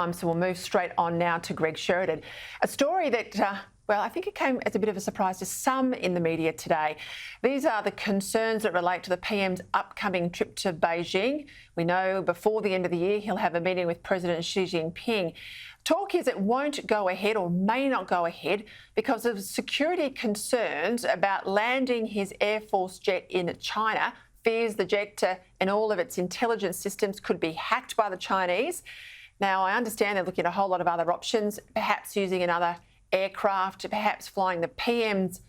So we'll move straight on now to Greg Sheridan. A story that, well, I think it came as a bit of a surprise to some in the media today. These are the concerns that relate to the PM's upcoming trip to Beijing. We know before the end of the year he'll have a meeting with President Xi Jinping. Talk is it won't go ahead or may not go ahead because of security concerns about landing his Airforce jet in China. Fears the jet and all of its intelligence systems could be hacked by the Chinese. Now, I understand they're looking at a whole lot of other options, perhaps using another aircraft, perhaps flying the PM's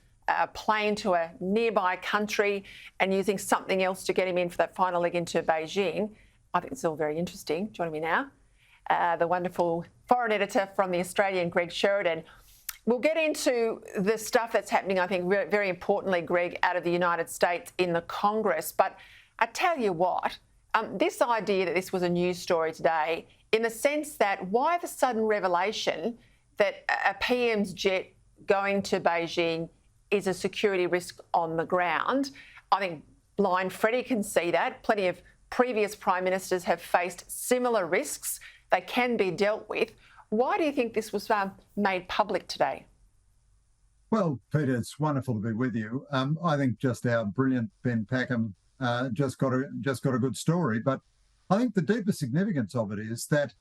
plane to a nearby country and using something else to get him in for that final leg into Beijing. I think it's all very interesting. Joining me now, the wonderful foreign editor from The Australian, Greg Sheridan. We'll get into the stuff that's happening, I think, very importantly, Greg, out of the United States in the Congress. But I tell you what, this idea that this was a news story today, in the sense that why the sudden revelation that a PM's jet going to Beijing is a security risk on the ground. I think blind Freddie can see that. Plenty of previous prime ministers have faced similar risks. They can be dealt with. Why do you think this was made public today? Well, Peter, it's wonderful to be with you. I think just our brilliant Ben Packham just got a good story, but I think the deeper significance of it is that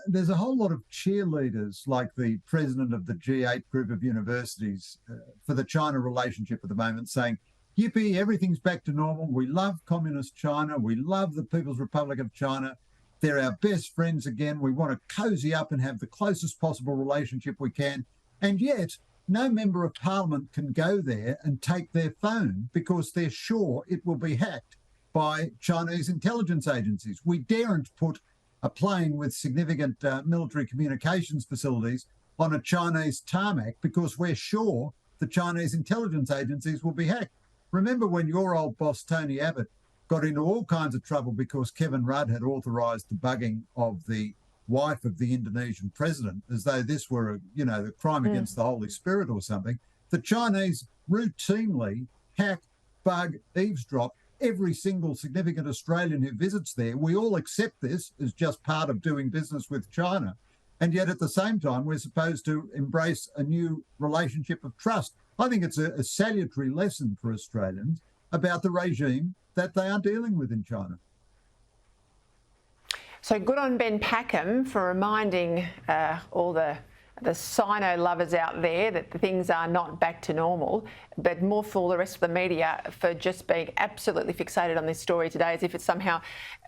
there's a whole lot of cheerleaders, like the president of the G8 group of universities for the China relationship at the moment, saying, yippee, everything's back to normal. We love communist China. We love the People's Republic of China. They're our best friends again. We want to cozy up and have the closest possible relationship we can. And yet, no member of parliament can go there and take their phone because they're sure it will be hacked by Chinese intelligence agencies. We daren't put a plane with significant military communications facilities on a Chinese tarmac because we're sure the Chinese intelligence agencies will be hacked. Remember when your old boss, Tony Abbott, got into all kinds of trouble because Kevin Rudd had authorised the bugging of the wife of the Indonesian president, as though this were, the crime against the Holy Spirit or something. The Chinese routinely hack, bug, eavesdrop every single significant Australian who visits there. We all accept this as just part of doing business with China. And yet at the same time, we're supposed to embrace a new relationship of trust. I think it's a salutary lesson for Australians about the regime that they are dealing with in China. So good on Ben Packham for reminding all the Sino lovers out there that things are not back to normal, but more for the rest of the media for just being absolutely fixated on this story today as if it's somehow,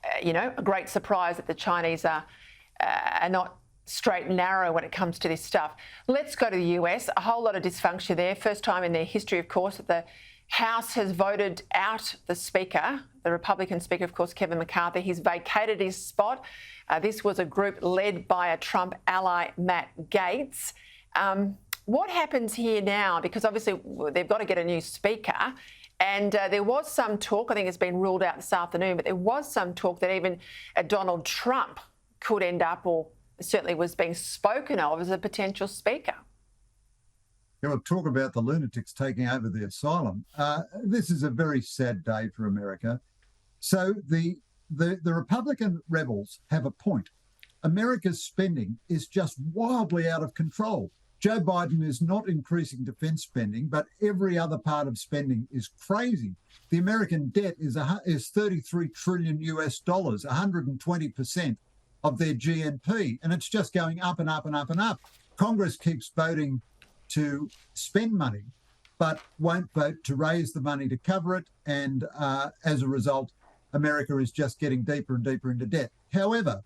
a great surprise that the Chinese are not straight and narrow when it comes to this stuff. Let's go to the US. A whole lot of dysfunction there. First time in their history, of course, that the House has voted out the Speaker, the Republican Speaker, of course, Kevin McCarthy. He's vacated his spot. This was a group led by a Trump ally, Matt Gaetz. What happens here now? Because obviously they've got to get a new Speaker. And there was some talk, I think it's been ruled out this afternoon, but there was some talk that even Donald Trump could end up, or certainly was being spoken of, as a potential Speaker. Yeah, we'll talk about the lunatics taking over the asylum. This is a very sad day for America. So the Republican rebels have a point. America's spending is just wildly out of control. Joe Biden is not increasing defence spending, but every other part of spending is crazy. The American debt is 33 trillion US dollars, 120% of their GNP, and it's just going up and up and up and up. Congress keeps voting to spend money, but won't vote to raise the money to cover it. And as a result, America is just getting deeper and deeper into debt. However,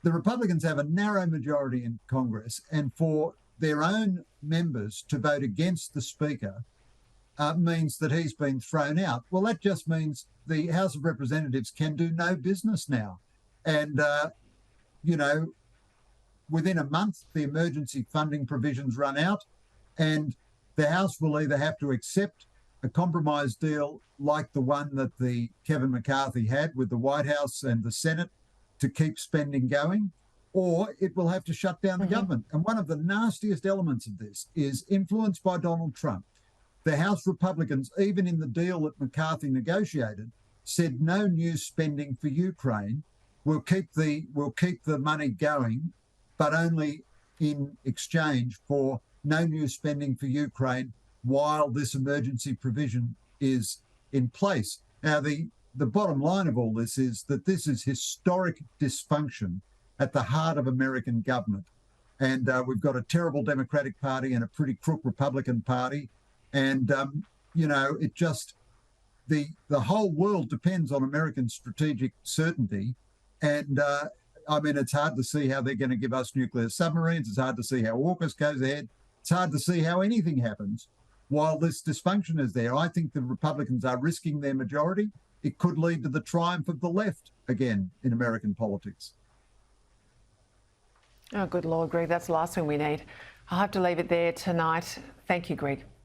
the Republicans have a narrow majority in Congress, and for their own members to vote against the Speaker means that he's been thrown out. Well, that just means the House of Representatives can do no business now. And, within a month, the emergency funding provisions run out, and the House will either have to accept a compromise deal like the one that the Kevin McCarthy had with the White House and the Senate to keep spending going, or it will have to shut down the government. And one of the nastiest elements of this is influenced by Donald Trump. The House Republicans, even in the deal that McCarthy negotiated, said no new spending for Ukraine. we'll keep the money going, but only in exchange for no new spending for Ukraine while this emergency provision is in place. Now, the bottom line of all this is that this is historic dysfunction at the heart of American government. And we've got a terrible Democratic Party and a pretty crook Republican Party. And, it just, the whole world depends on American strategic certainty. And it's hard to see how they're going to give us nuclear submarines. It's hard to see how AUKUS goes ahead. It's hard to see how anything happens while this dysfunction is there. I think the Republicans are risking their majority. It could lead to the triumph of the left again in American politics. Oh, good Lord, Greg, that's the last thing we need. I'll have to leave it there tonight. Thank you, Greg.